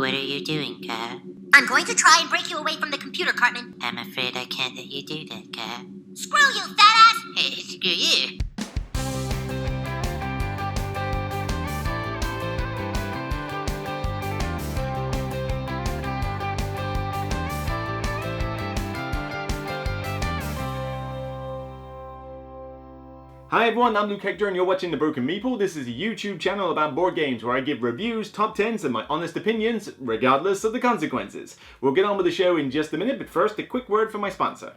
What are you doing, Car? I'm going to try and break you away from the computer, Cartman. I'm afraid I can't let you do that, Car. Screw you, fat ass! Hey, screw you. Hi everyone, I'm Luke Hector and you're watching The Broken Meeple. This is a YouTube channel about board games where I give reviews, top 10s and my honest opinions, regardless of the consequences. We'll get on with the show in just a minute, but first a quick word from my sponsor.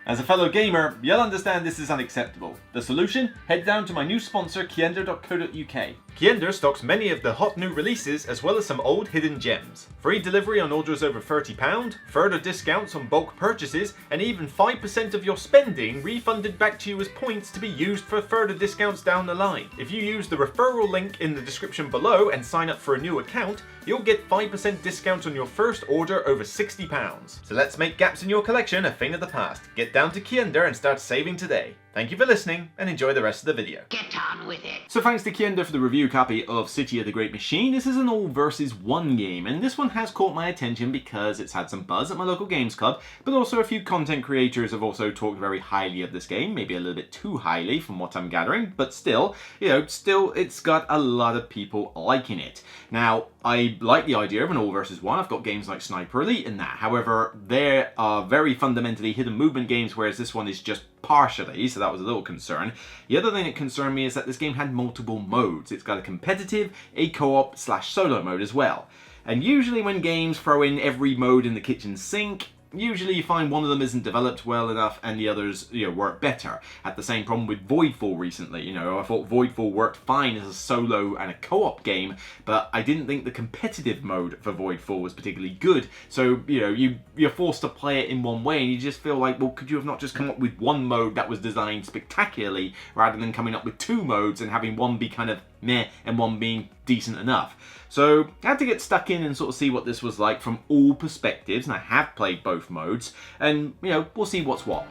As a fellow gamer, you'll understand this is unacceptable. The solution? Head down to my new sponsor, kickstarter.co.uk. Kickstarter stocks many of the hot new releases as well as some old hidden gems. Free delivery on orders over £30, further discounts on bulk purchases, and even 5% of your spending refunded back to you as points to be used for further discounts down the line. If you use the referral link in the description below and sign up for a new account, you'll get 5% discount on your first order over £60. So let's make gaps in your collection a thing of the past. Get down to Kickstarter and start saving today. Thank you for listening and enjoy the rest of the video. Get on with it. So thanks to Kickstarter for the review copy of City of the Great Machine. This is an all versus one game, and this one has caught my attention because it's had some buzz at my local games club, but also a few content creators have also talked very highly of this game, maybe a little bit too highly from what I'm gathering, but still, it's got a lot of people liking it. Now, I like the idea of an all versus one. I've got games like Sniper Elite and that. However, they are very fundamentally hidden movement games, whereas this one is just partially, so that was a little concern. The other thing that concerned me is that this game had multiple modes. It's got a competitive, a co-op / solo mode as well. And usually when games throw in every mode in the kitchen sink, usually you find one of them isn't developed well enough and the others, work better. Had the same problem with Voidfall recently. I thought Voidfall worked fine as a solo and a co-op game, but I didn't think the competitive mode for Voidfall was particularly good. So, you're forced to play it in one way and you just feel like, well, could you have not just come up with one mode that was designed spectacularly rather than coming up with two modes and having one be kind of meh and one being decent enough? So I had to get stuck in and sort of see what this was like from all perspectives, and I have played both modes, and we'll see what's what.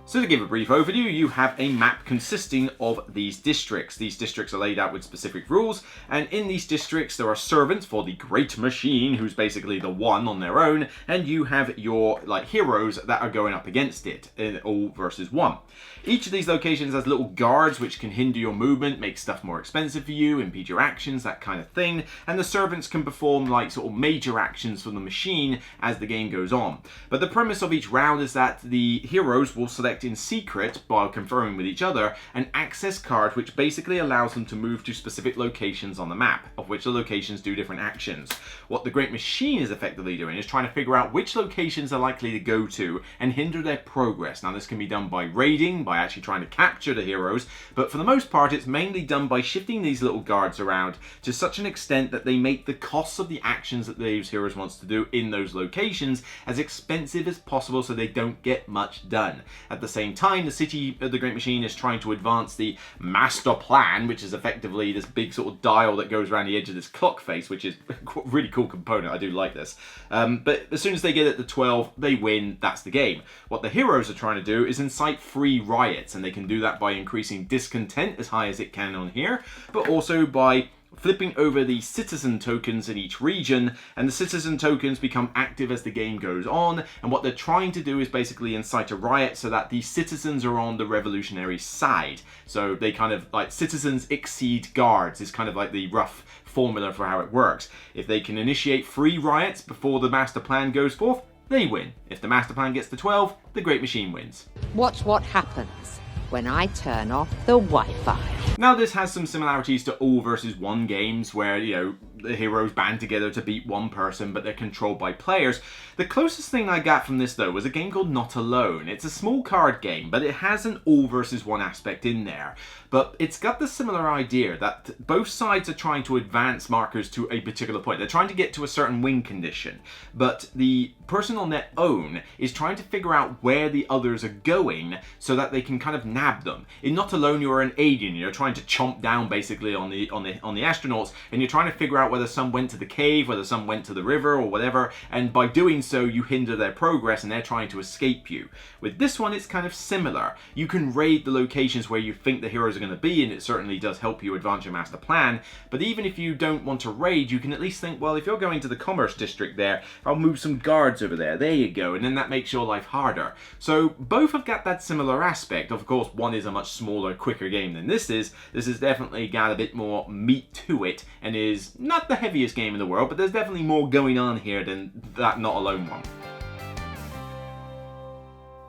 So to give a brief overview, you have a map consisting of these districts. These districts are laid out with specific rules, and in these districts there are servants for the Great Machine, who's basically the one on their own, and you have your heroes that are going up against it in all versus one. Each of these locations has little guards which can hinder your movement, make stuff more expensive for you, impede your actions, that kind of thing, and the servants can perform sort of major actions for the machine as the game goes on. But the premise of each round is that the heroes will select in secret, while conferring with each other, an access card which basically allows them to move to specific locations on the map, of which the locations do different actions. What the Great Machine is effectively doing is trying to figure out which locations are likely to go to and hinder their progress. Now this can be done by raiding, by actually trying to capture the heroes, but for the most part it's mainly done by shifting these little guards around to such an extent that they make the costs of the actions that these heroes wants to do in those locations as expensive as possible so they don't get much done. At the same time, the City of the Great Machine is trying to advance the master plan, which is effectively this big sort of dial that goes around the edge of this clock face, which is a really cool component. I do like this. But as soon as they get it to 12, they win. That's the game. What the heroes are trying to do is incite free riots, and they can do that by increasing discontent as high as it can on here, but also by flipping over the citizen tokens in each region, and the citizen tokens become active as the game goes on, and what they're trying to do is basically incite a riot so that the citizens are on the revolutionary side. So they kind of citizens exceed guards is kind of like the rough formula for how it works. If they can initiate free riots before the master plan goes forth, they win. If the master plan gets to 12, the Great Machine wins. Watch what happens when I turn off the Wi-Fi. Now this has some similarities to all versus one games where, the heroes band together to beat one person, but they're controlled by players. The closest thing I got from this though was a game called Not Alone. It's a small card game, but it has an all versus one aspect in there. But it's got the similar idea that both sides are trying to advance markers to a particular point. They're trying to get to a certain win condition, but the person on their own is trying to figure out where the others are going so that they can kind of nab them. In Not Alone, you're an alien, you're trying trying to chomp down basically on the astronauts, and you're trying to figure out whether some went to the cave, whether some went to the river or whatever, and by doing so you hinder their progress and they're trying to escape you. With this one it's kind of similar. You can raid the locations where you think the heroes are going to be, and it certainly does help you advance your master plan, but even if you don't want to raid, you can at least think, well, if you're going to the commerce district there, I'll move some guards over there. There you go, and then that makes your life harder. So both have got that similar aspect. Of course, one is a much smaller, quicker game than this is. This has definitely got a bit more meat to it, and is not the heaviest game in the world, but there's definitely more going on here than that Not Alone one.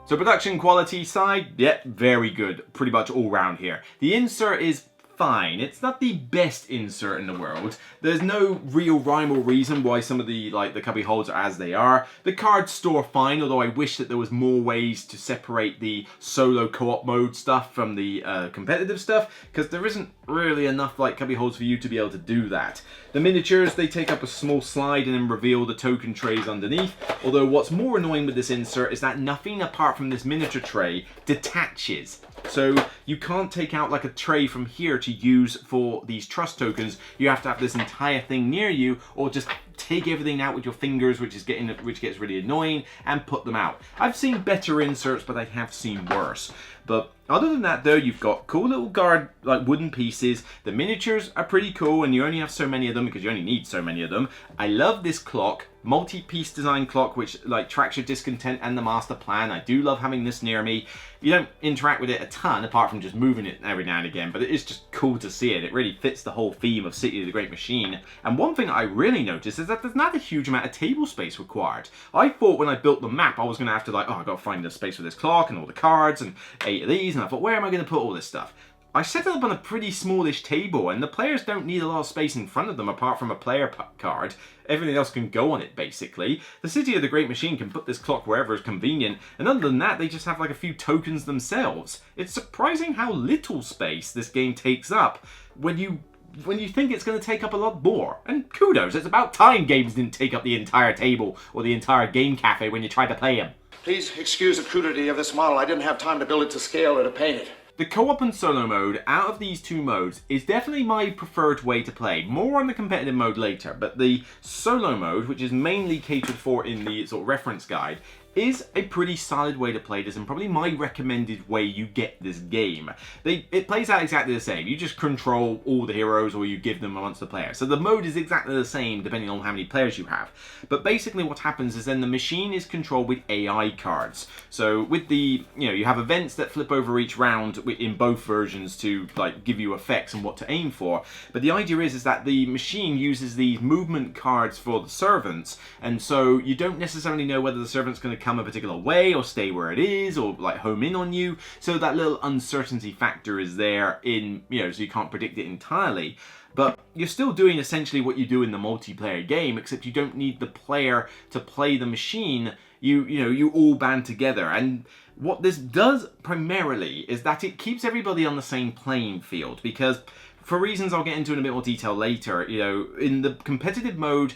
So production quality side, yeah, very good, pretty much all round here. The insert is fine. It's not the best insert in the world. There's no real rhyme or reason why some of the cubby holes are as they are. The cards store fine, although I wish that there was more ways to separate the solo co-op mode stuff from the competitive stuff, because there isn't really enough cubby holes for you to be able to do that. The miniatures, they take up a small slide and then reveal the token trays underneath, although what's more annoying with this insert is that nothing apart from this miniature tray detaches. So you can't take out a tray from here to use for these trust tokens. You have to have this entire thing near you, or just take everything out with your fingers, which gets really annoying, and put them out. I've seen better inserts, but I have seen worse. But other than that though, you've got cool little guard wooden pieces. The miniatures are pretty cool, and you only have so many of them because you only need so many of them. I love this clock, multi-piece design clock, which tracks your discontent and the master plan. I do love having this near me. You don't interact with it a ton apart from just moving it every now and again, but it is just cool to see it. It really fits the whole theme of City of the Great Machine. And one thing that I really noticed is that there's not a huge amount of table space required. I thought when I built the map I was going to have to I got to find the space for this clock and all the cards and 8 of these, and I thought, where am I going to put all this stuff? I set it up on a pretty smallish table, and the players don't need a lot of space in front of them apart from a player card. Everything else can go on it, basically. The City of the Great Machine can put this clock wherever is convenient, and other than that, they just have a few tokens themselves. It's surprising how little space this game takes up when you think it's going to take up a lot more. And kudos, it's about time games didn't take up the entire table or the entire game cafe when you tried to play them. Please excuse the crudity of this model. I didn't have time to build it to scale or to paint it. The co-op and solo mode, out of these two modes, is definitely my preferred way to play. More on the competitive mode later, but the solo mode, which is mainly catered for in the reference guide, is a pretty solid way to play this, and probably my recommended way you get this game. It plays out exactly the same. You just control all the heroes, or you give them amongst the players. So the mode is exactly the same depending on how many players you have. But basically what happens is then the machine is controlled with AI cards. So with the, you have events that flip over each round in both versions to give you effects and what to aim for. But the idea is that the machine uses these movement cards for the servants, and so you don't necessarily know whether the servant's going to come a particular way or stay where it is, or home in on you. So that little uncertainty factor is there in, so you can't predict it entirely. But you're still doing essentially what you do in the multiplayer game, except you don't need the player to play the machine. You all band together. And what this does primarily is that it keeps everybody on the same playing field, because for reasons I'll get into in a bit more detail later, in the competitive mode,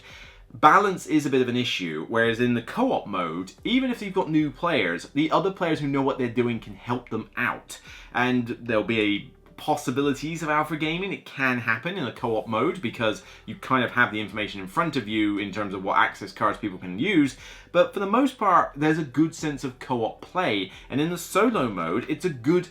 balance is a bit of an issue, whereas in the co-op mode, even if you've got new players, the other players who know what they're doing can help them out. And there'll be possibilities of alpha gaming. It can happen in a co-op mode because you kind of have the information in front of you in terms of what access cards people can use. But for the most part, there's a good sense of co-op play. And in the solo mode, it's a good,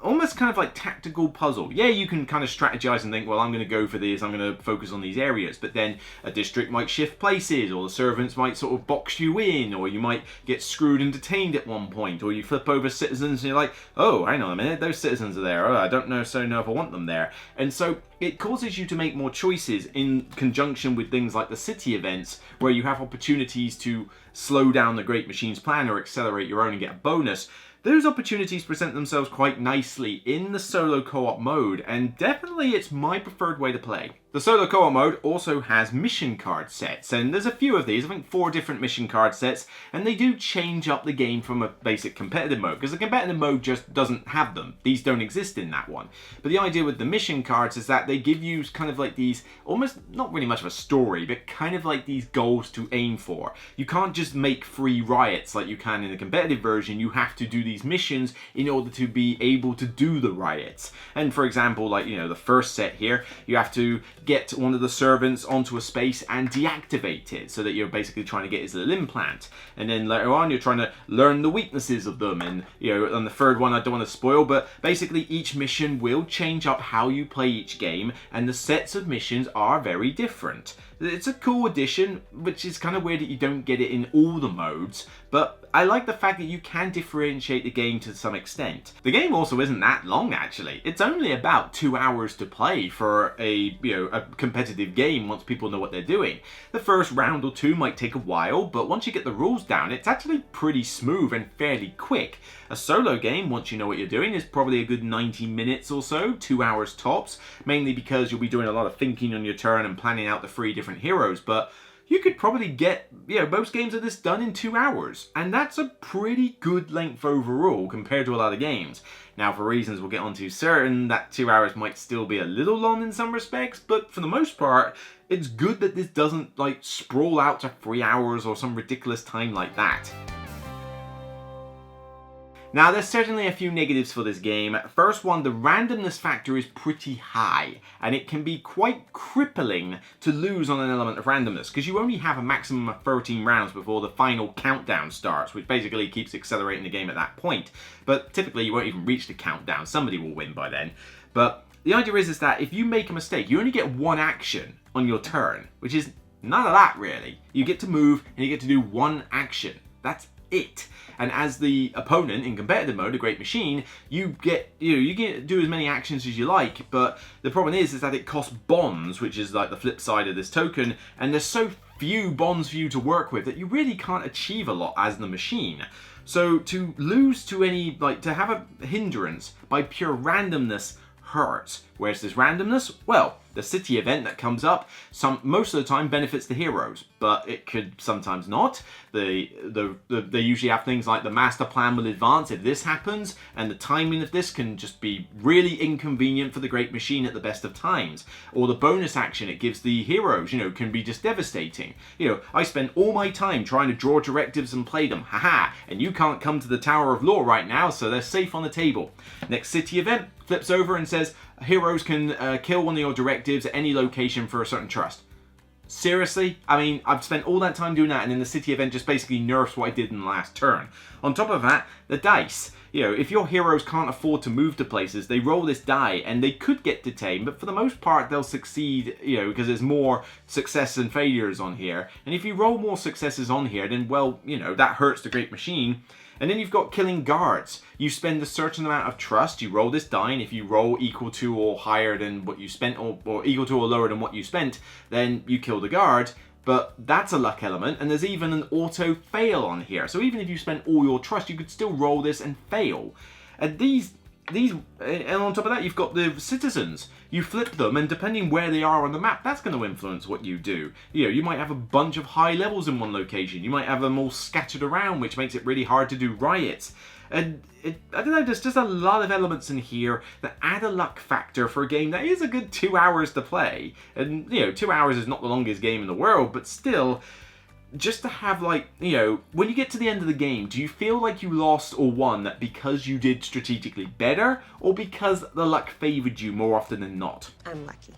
almost kind of tactical puzzle. Yeah, you can kind of strategize and think, well, I'm going to go for this, I'm going to focus on these areas, but then a district might shift places, or the servants might sort of box you in, or you might get screwed and detained at one point, or you flip over citizens and you're like, oh, hang on a minute, those citizens are there, oh, I don't necessarily know if I want them there. And so it causes you to make more choices in conjunction with things like the city events, where you have opportunities to slow down the Great Machine's plan or accelerate your own and get a bonus. Those opportunities present themselves quite nicely in the solo co-op mode, and definitely it's my preferred way to play. The solo co-op mode also has mission card sets, and there's a few of these, I think 4 different mission card sets, and they do change up the game from a basic competitive mode, because the competitive mode just doesn't have them. These don't exist in that one. But the idea with the mission cards is that they give you kind of like these, almost not really much of a story, but kind of like these goals to aim for. You can't just make free riots like you can in the competitive version, you have to do these missions in order to be able to do the riots. And for example, like, you know, the first set here, you have to get one of the servants onto a space and deactivate it, so that you're basically trying to get his little implant. And then later on, you're trying to learn the weaknesses of them. And, you know, on the third one, I don't want to spoil, but basically each mission will change up how you play each game, and the sets of missions are very different. It's a cool addition, which is kind of weird that you don't get it in all the modes, but I like the fact that you can differentiate the game to some extent. The game also isn't that long, actually. It's only about 2 hours to play for a competitive game once people know what they're doing. The first round or two might take a while, but once you get the rules down, it's actually pretty smooth and fairly quick. A solo game, once you know what you're doing, is probably a good 90 minutes or so, 2 hours tops, mainly because you'll be doing a lot of thinking on your turn and planning out the 3 different heroes, but you could probably get, most games of this done in 2 hours, and that's a pretty good length overall compared to a lot of games. Now, for reasons we'll get onto certain, that 2 hours might still be a little long in some respects, but for the most part, it's good that this doesn't, like, sprawl out to 3 hours or some ridiculous time like that. Now, there's certainly a few negatives for this game. First one, the randomness factor is pretty high, and it can be quite crippling to lose on an element of randomness, because you only have a maximum of 13 rounds before the final countdown starts, which basically keeps accelerating the game at that point. But typically, you won't even reach the countdown. Somebody will win by then. But the idea is that if you make a mistake, you only get one action on your turn, which is none of that, really. You get to move, and you get to do one action. That's it. And as the opponent in competitive mode, a great machine, you get to do as many actions as you like, but the problem is that it costs bonds, which is like the flip side of this token, and there's so few bonds for you to work with that you really can't achieve a lot as the machine. So to lose to any, to have a hindrance by pure randomness hurts. Where's this randomness? Well, the city event that comes up most of the time benefits the heroes, but it could sometimes not. They usually have things like the master plan will advance if this happens, and the timing of this can just be really inconvenient for the great machine at the best of times. Or the bonus action it gives the heroes, can be just devastating. I spend all my time trying to draw directives and play them, haha, and you can't come to the Tower of Law right now, so they're safe on the table. Next city event flips over and says heroes can kill one of your directives at any location for a certain trust. Seriously? I mean, I've spent all that time doing that, and then the city event just basically nerfs what I did in the last turn. On top of that, the dice. If your heroes can't afford to move to places, they roll this die, and they could get detained, but for the most part, they'll succeed, because there's more success and failures on here. And if you roll more successes on here, then, well, that hurts the great machine. And then you've got killing guards. You spend a certain amount of trust, you roll this die, and if you roll equal to or higher than what you spent, or equal to or lower than what you spent, then you kill the guard. But that's a luck element, and there's even an auto fail on here. So even if you spent all your trust, you could still roll this and fail. And and on top of that, you've got the citizens. You flip them, and depending where they are on the map, that's going to influence what you do. You might have a bunch of high levels in one location. You might have them all scattered around, which makes it really hard to do riots. And I don't know, there's just a lot of elements in here that add a luck factor for a game that is a good 2 hours to play. And, 2 hours is not the longest game in the world, but still, just to have, when you get to the end of the game, do you feel like you lost or won that because you did strategically better, or because the luck favored you more often than not? I'm lucky.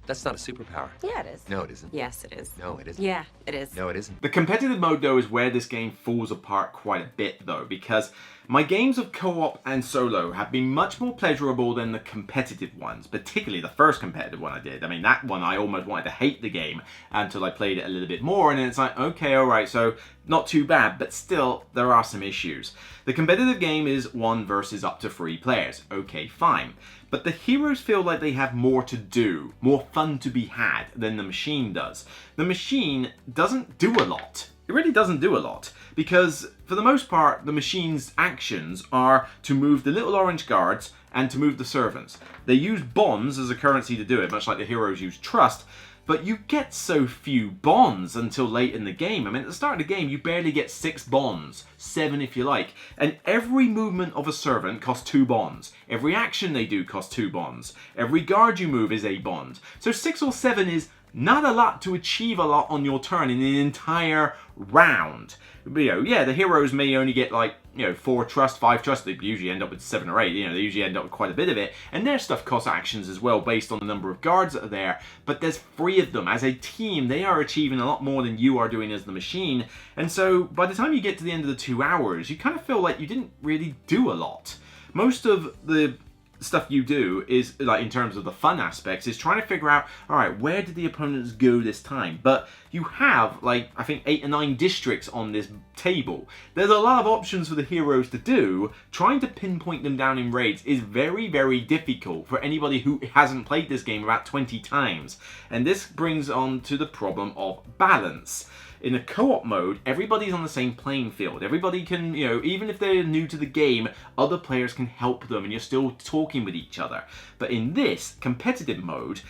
That's not a superpower. Yeah, it is. No, it isn't. Yes, it is. No, it isn't. Yeah, it is. No, it isn't. The competitive mode, though, is where this game falls apart quite a bit, though, because my games of co-op and solo have been much more pleasurable than the competitive ones, particularly the first competitive one I did. I mean, that one I almost wanted to hate the game until I played it a little bit more, and then it's like, okay, alright, so not too bad, but still, there are some issues. The competitive game is 1 versus up to 3 players. Okay, fine. But the heroes feel like they have more to do, more fun to be had than the machine does. The machine doesn't do a lot. It really doesn't do a lot, because for the most part, the machine's actions are to move the little orange guards and to move the servants. They use bonds as a currency to do it, much like the heroes use trust, but you get so few bonds until late in the game. I mean, at the start of the game, you barely get 6 bonds, 7 if you like, and every movement of a servant costs 2 bonds. Every action they do costs 2 bonds. Every guard you move is a bond. So 6 or 7 is not a lot to achieve a lot on your turn in an entire round. You know, yeah, the heroes may only get like, 4 trust, 5 trust. They usually end up with 7 or 8. They usually end up with quite a bit of it. And their stuff costs actions as well based on the number of guards that are there. But there's 3 of them. As a team, they are achieving a lot more than you are doing as the machine. And so by the time you get to the end of the 2 hours, you kind of feel like you didn't really do a lot. Most of the stuff you do is, like, in terms of the fun aspects, is trying to figure out, all right, where did the opponents go this time? But you have, like, I think 8 or 9 districts on this table. There's a lot of options for the heroes to do. Trying to pinpoint them down in raids is very, very difficult for anybody who hasn't played this game about 20 times. And this brings on to the problem of balance. In a co-op mode, everybody's on the same playing field. Everybody can, even if they're new to the game, other players can help them and you're still talking with each other. But in this competitive mode,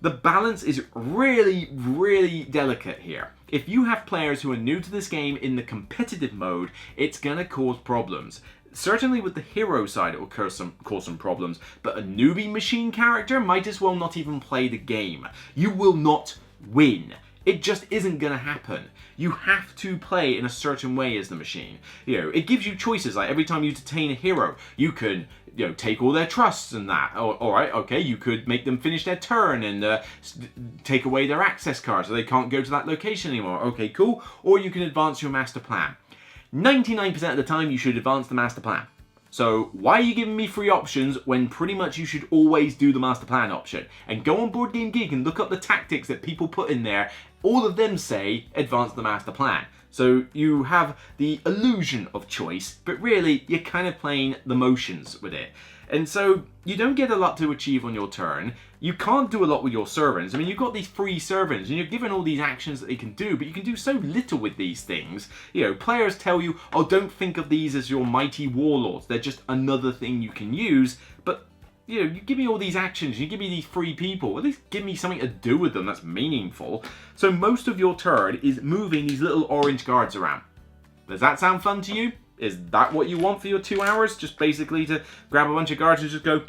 the balance is really, really delicate here. If you have players who are new to this game in the competitive mode, it's gonna cause problems. Certainly with the hero side, it will cause some problems, but a newbie machine character might as well not even play the game. You will not win. It just isn't going to happen. You have to play in a certain way as the machine. It gives you choices. Like every time you detain a hero, you can, take all their trusts and that. All right, okay, you could make them finish their turn and take away their access card so they can't go to that location anymore. Okay, cool. Or you can advance your master plan. 99% of the time, you should advance the master plan. So why are you giving me free options when pretty much you should always do the master plan option? And go on Board Game Geek and look up the tactics that people put in there. All of them say advance the master plan. So you have the illusion of choice, but really you're kind of playing the motions with it. And so you don't get a lot to achieve on your turn. You can't do a lot with your servants. I mean, you've got these free servants and you're given all these actions that they can do, but you can do so little with these things. Players tell you, oh, don't think of these as your mighty warlords. They're just another thing you can use. But, you give me all these actions, you give me these free people, at least give me something to do with them that's meaningful. So most of your turn is moving these little orange guards around. Does that sound fun to you? Is that what you want for your 2 hours? Just basically to grab a bunch of guards and just go...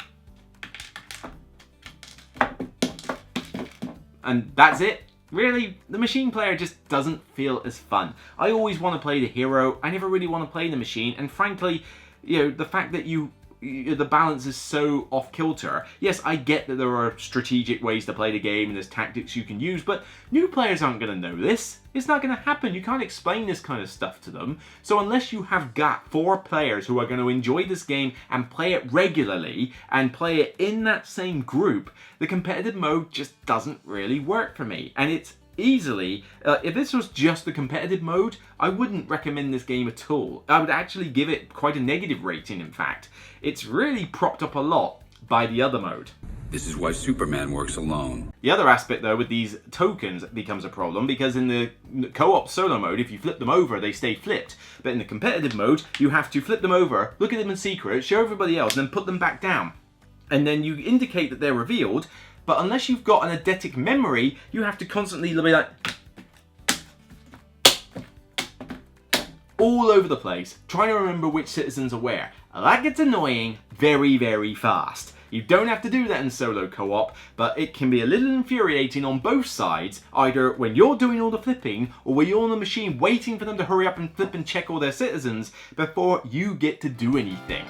and that's it? Really? The machine player just doesn't feel as fun. I always want to play the hero. I never really want to play the machine. And frankly, the fact that the balance is so off kilter. Yes, I get that there are strategic ways to play the game and there's tactics you can use, but new players aren't going to know this. It's not going to happen. You can't explain this kind of stuff to them. So unless you have got 4 players who are going to enjoy this game and play it regularly and play it in that same group, the competitive mode just doesn't really work for me. And it's easily, if this was just the competitive mode, I wouldn't recommend this game at all. I would actually give it quite a negative rating, in fact. It's really propped up a lot by the other mode. This is why Superman works alone. The other aspect, though, with these tokens becomes a problem, because in the co-op solo mode, if you flip them over, they stay flipped. But in the competitive mode, you have to flip them over, look at them in secret, show everybody else, and then put them back down. And then you indicate that they're revealed, but unless you've got an eidetic memory, you have to constantly be like... all over the place, trying to remember which citizens are where. That gets annoying very, very fast. You don't have to do that in solo co-op, but it can be a little infuriating on both sides, either when you're doing all the flipping, or when you're on the machine waiting for them to hurry up and flip and check all their citizens before you get to do anything.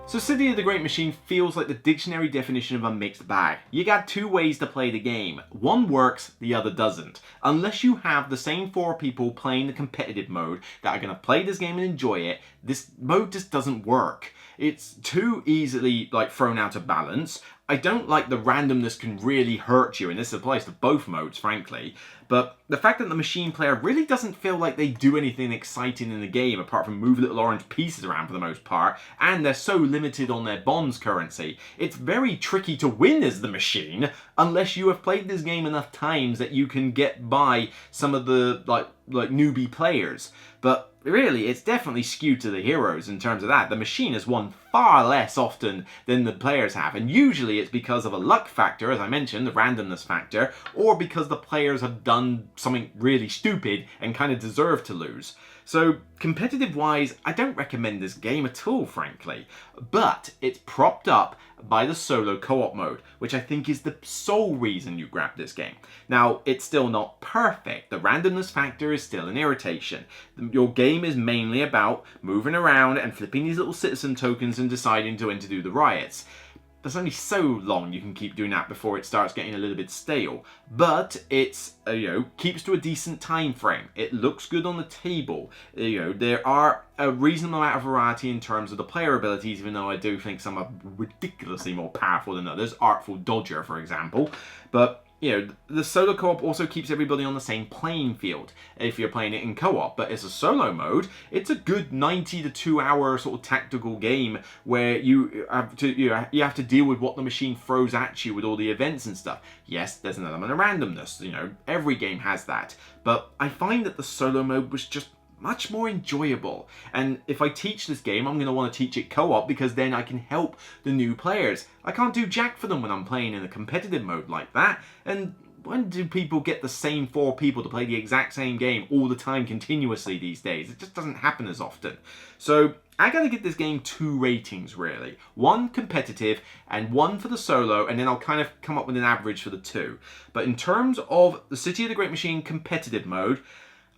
So City of the Great Machine feels like the dictionary definition of a mixed bag. You got 2 ways to play the game. One works, the other doesn't. Unless you have the same 4 people playing the competitive mode that are going to play this game and enjoy it, this mode just doesn't work. It's too easily thrown out of balance. I don't like the randomness can really hurt you, and this applies to both modes, frankly. But the fact that the machine player really doesn't feel like they do anything exciting in the game apart from move little orange pieces around for the most part, and they're so limited on their bonds currency, it's very tricky to win as the machine unless you have played this game enough times that you can get by some of the like newbie players. But really, it's definitely skewed to the heroes in terms of that. The machine has won far less often than the players have, and usually it's because of a luck factor, as I mentioned, the randomness factor, or because the players have done something really stupid and kind of deserve to lose. So, competitive-wise, I don't recommend this game at all, frankly. But it's propped up by the solo co-op mode, which I think is the sole reason you grab this game. Now, it's still not perfect. The randomness factor is still an irritation. Your game is mainly about moving around and flipping these little citizen tokens and deciding when to do the riots. There's only so long you can keep doing that before it starts getting a little bit stale. But it's, keeps to a decent time frame. It looks good on the table. There are a reasonable amount of variety in terms of the player abilities, even though I do think some are ridiculously more powerful than others. Artful Dodger, for example. But the solo co-op also keeps everybody on the same playing field if you're playing it in co-op. But as a solo mode, it's a good 90 to 2 hour sort of tactical game where you have to deal with what the machine throws at you with all the events and stuff. Yes, there's an element of randomness. Every game has that. But I find that the solo mode was just much more enjoyable. And if I teach this game, I'm going to want to teach it co-op because then I can help the new players. I can't do jack for them when I'm playing in a competitive mode like that. And when do people get the same 4 people to play the exact same game all the time continuously these days? It just doesn't happen as often. So I gotta give this game 2 ratings really. 1 competitive and 1 for the solo, and then I'll kind of come up with an average for the 2. But in terms of the City of the Great Machine competitive mode,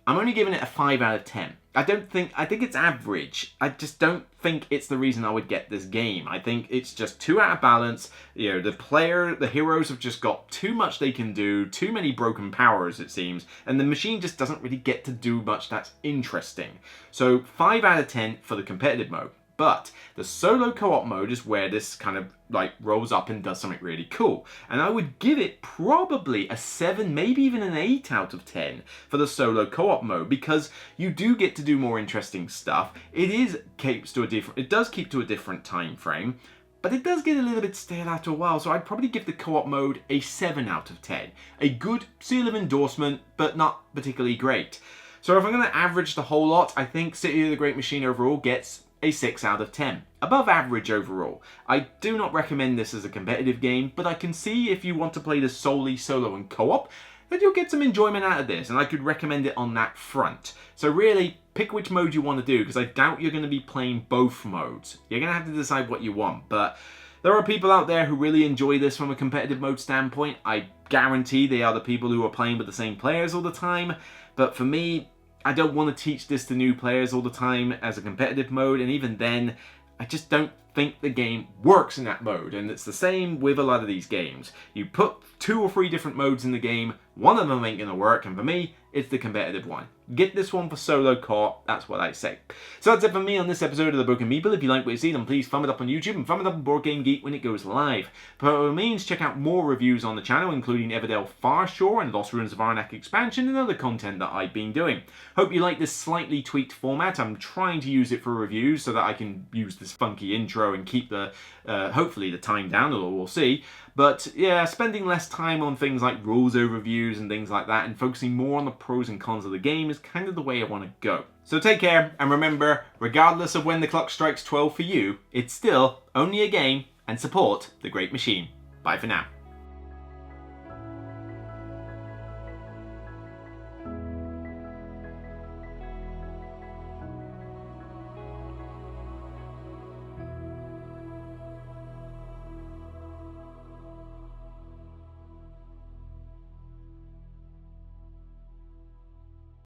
I'm only giving it a 5 out of 10. I think it's average. I just don't think it's the reason I would get this game. I think it's just too out of balance. The heroes have just got too much they can do, too many broken powers it seems, and the machine just doesn't really get to do much that's interesting. So 5 out of 10 for the competitive mode. But the solo co-op mode is where this kind of rolls up and does something really cool. And I would give it probably a 7, maybe even an 8 out of 10 for the solo co-op mode, because you do get to do more interesting stuff. It does keep to a different time frame, but it does get a little bit stale after a while, so I'd probably give the co-op mode a 7 out of 10. A good seal of endorsement, but not particularly great. So if I'm going to average the whole lot, I think City of the Great Machine overall gets a 6 out of 10. Above average overall. I do not recommend this as a competitive game, but I can see if you want to play this solely solo and co-op, that you'll get some enjoyment out of this, and I could recommend it on that front. So really, pick which mode you want to do, because I doubt you're going to be playing both modes. You're going to have to decide what you want, but there are people out there who really enjoy this from a competitive mode standpoint. I guarantee they are the people who are playing with the same players all the time, but for me, I don't want to teach this to new players all the time as a competitive mode, and even then, I just don't think the game works in that mode, and it's the same with a lot of these games. You put 2 or 3 different modes in the game, one of them ain't going to work, and for me, it's the competitive one. Get this one for solo co-op, that's what I say. So that's it for me on this episode of The Broken Meeple. If you like what you see, then please thumb it up on YouTube and thumb it up on Board Game Geek when it goes live. By all means, check out more reviews on the channel, including Everdell Farshore and Lost Ruins of Arnak expansion and other content that I've been doing. Hope you like this slightly tweaked format. I'm trying to use it for reviews so that I can use this funky intro and keep the, hopefully the time down, although we'll see. But yeah, spending less time on things like rules overviews and things like that and focusing more on the pros and cons of the game is kind of the way I want to go. So take care, and remember, regardless of when the clock strikes 12 for you, it's still only a game, and support the Great Machine. Bye for now.